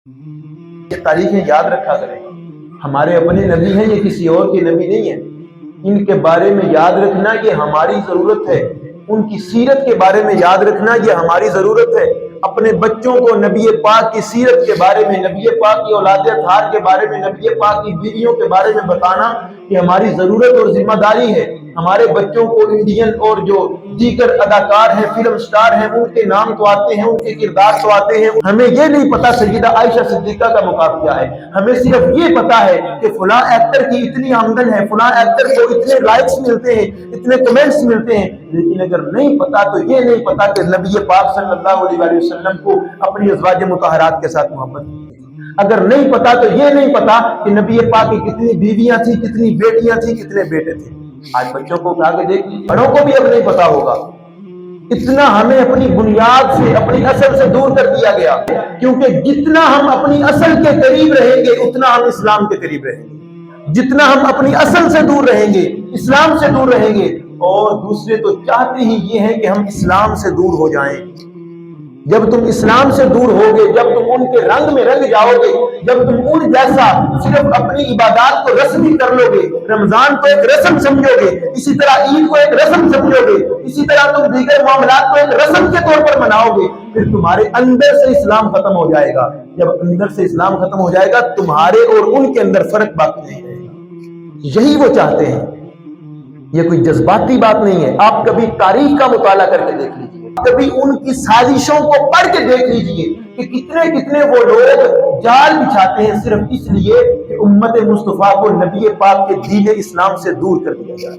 یہ تاریخیں یاد رکھا کریں، ہمارے اپنے نبی ہیں، یہ کسی اور کے نبی نہیں ہیں۔ ان کے بارے میں یاد رکھنا یہ ہماری ضرورت ہے، ان کی سیرت کے بارے میں یاد رکھنا یہ ہماری ضرورت ہے۔ اپنے بچوں کو نبی پاک کی سیرت کے بارے میں، نبی پاک کی اولاد اطہار کے بارے میں، نبی پاک کی بیویوں کے بارے میں بتانا یہ ہماری ضرورت اور ذمہ داری ہے۔ ہمارے بچوں کو انڈین اور جو دیگر اداکار ہیں، فلم سٹار ہیں، ان کے نام تو آتے ہیں، ان کے کردار تو آتے ہیں، ہمیں یہ نہیں پتا سیدہ عائشہ صدیقہ کا مقام کیا ہے۔ ہمیں صرف یہ پتا ہے کہ فلاں ایکٹر کی اتنی آمدن ہے، فلاں ایکٹر کو اتنے لائکس ملتے ہیں، اتنے کمنٹس ملتے ہیں، لیکن اگر نہیں پتا تو یہ نہیں پتا کہ نبی پاک صلی اللہ علیہ وسلم کو اپنی ازواج مطہرات کے ساتھ محبت ہے۔ اگر نہیں پتا تو یہ نہیں پتا کہ نبی پاک کی کتنی بیویاں تھیں، کتنی بیٹیاں تھیں، کتنے بیٹے تھے۔ آج بچوں کو اٹھا کے دیکھ، بڑوں کو بھی اب نہیں پتا ہوگا۔ اتنا ہمیں اپنی بنیاد سے، اپنی اصل سے دور کر دیا گیا، کیونکہ جتنا ہم اپنی اصل کے قریب رہیں گے اتنا ہم اسلام کے قریب رہیں گے۔ جتنا ہم اپنی اصل سے دور رہیں گے، اسلام سے دور رہیں گے، اور دوسرے تو چاہتے ہی یہ ہے کہ ہم اسلام سے دور ہو جائیں۔ جب تم اسلام سے دور ہوگے، جب تم ان کے رنگ میں رنگ جاؤ گے، جب تم ان جیسا صرف اپنی عبادات کو رسمی کر لو گے، رمضان کو ایک رسم سمجھو گے، اسی طرح عید کو ایک رسم سمجھو گے، اسی طرح تم دیگر معاملات کو ایک رسم کے طور پر مناؤ گے، پھر تمہارے اندر سے اسلام ختم ہو جائے گا۔ جب اندر سے اسلام ختم ہو جائے گا، تمہارے اور ان کے اندر فرق باقی نہیں رہے گا۔ یہی وہ چاہتے ہیں۔ یہ کوئی جذباتی بات نہیں ہے۔ آپ کبھی تاریخ کا مطالعہ کر کے دیکھ لیجیے، کبھی ان کی سازشوں کو پڑھ کے دیکھ لیجئے کہ کتنے وہ لوگ جال بچھاتے ہیں صرف اس لیے کہ امت مصطفیٰ کو نبی پاک کے دین اسلام سے دور کر دیا جائے۔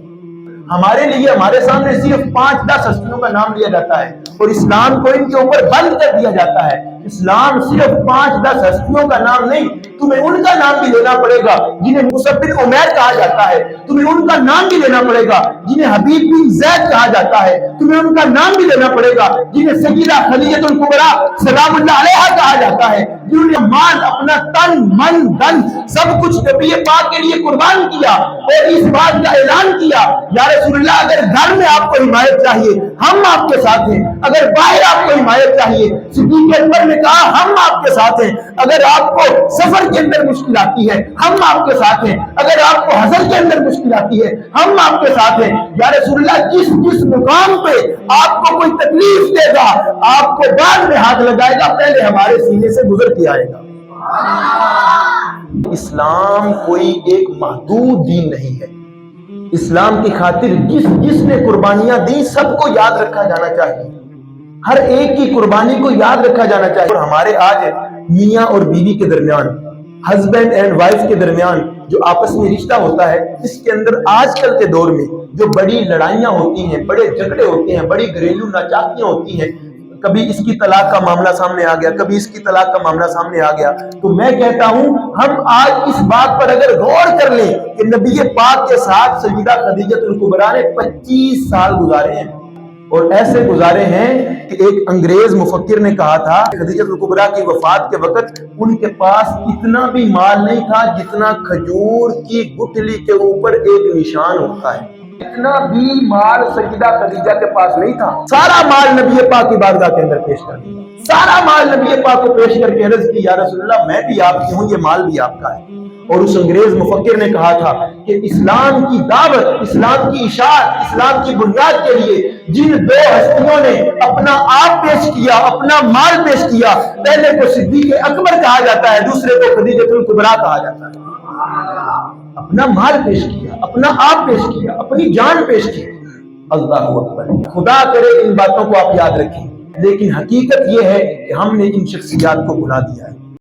ہمارے لیے، ہمارے سامنے صرف 5-10 ہستیوں کا نام لیا جاتا ہے اور اسلام کو ان کے اوپر بند کر دیا جاتا ہے۔ اسلام صرف 5-10 ہستیوں کا نام نہیں، تمہیں ان کا نام بھی لینا پڑے گا جنہیں مصعب بن عمیر کہا جاتا ہے، تمہیں ان کا نام بھی لینا پڑے گا جنہیں حبیب بن زید کہا جاتا ہے، تمہیں ان کا نام بھی لینا پڑے گا جنہیں سیدہ خدیجہ الکبریٰ سلام اللہ علیہا کہا جاتا ہے، جنہوں نے مال، اپنا تن، من، دن سب کچھ نبی پاک کے لیے قربان کیا اور اس بات کا اعلان کیا، یا رسول اللہ اگر گھر میں آپ کو حمایت چاہیے ہم آپ کے ساتھ ہیں، اگر باہر آپ کو حمایت چاہیے، صدیق اکبر نے کہا ہم آپ کے ساتھ ہیں، اگر آپ کو سفر کے اندر مشکل آتی ہے ہم آپ کے ساتھ ہیں، اگر آپ کو حضر کے اندر مشکل آتی ہے ہم آپ کے ساتھ ہیں، یا رسول اللہ جس مقام پہ آپ کو کوئی تکلیف دے گا آپ کو بعد میں ہاتھ لگائے گا، پہلے ہمارے سینے سے گزر کے آئے گا۔ اسلام کوئی ایک محدود دین نہیں ہے۔ اسلام کی خاطر جس نے قربانیاں دی سب کو یاد رکھا جانا چاہیے، ہر ایک کی قربانی کو یاد رکھا جانا چاہیے۔ اور ہمارے آج میاں اور بیوی کے درمیان، ہسبینڈ اینڈ وائف کے درمیان جو آپس میں رشتہ ہوتا ہے، اس کے اندر آج کل کے دور میں جو بڑی لڑائیاں ہوتی ہیں، بڑے جھگڑے ہوتے ہیں، بڑی گھریلو ناچاکیاں ہوتی ہیں، کبھی اس کی طلاق کا معاملہ سامنے آ گیا، کبھی اس کی طلاق کا معاملہ سامنے آ گیا، تو میں کہتا ہوں ہم آج اس بات پر اگر غور کر لیں کہ نبی پاک کے ساتھ سیدہ خدیجہ الکبریٰ نے 25 سال گزارے ہیں، اور ایسے گزارے ہیں کہ ایک انگریز مفکر نے کہا تھا خدیجہ الکبریٰ کی وفات کے وقت ان کے پاس اتنا بھی مال نہیں تھا جتنا کھجور کی گٹھلی کے اوپر ایک نشان ہوتا ہے، اتنا بھی مال سیدہ خدیجہ کے پاس نہیں تھا۔ سارا مال نبی پاک کی بارگاہ کے اندر پیش کر دیا، سارا مال نبی پاک کو پیش کر کے عرض کی یا رسول اللہ میں بھی آپ کی ہوں، یہ مال بھی آپ کا ہے۔ اور اس انگریز مفکر نے کہا تھا کہ اسلام کی دعوت، اسلام کی اشاعت، اسلام کی بنیاد کے لیے جن 2 ہستیوں نے اپنا آپ پیش کیا، اپنا مال پیش کیا، پہلے کو صدیق اکبر کہا جاتا ہے، دوسرے کو خدیجہ الکبریٰ کہا جاتا ہے۔ اپنا مال پیش کیا، اپنا آپ پیش کیا، اپنی جان پیش کی۔ اللہ اکبر۔ خدا کرے ان باتوں کو آپ یاد رکھیں، لیکن حقیقت یہ ہے کہ ہم نے ان شخصیات کو بھلا دیا ہے۔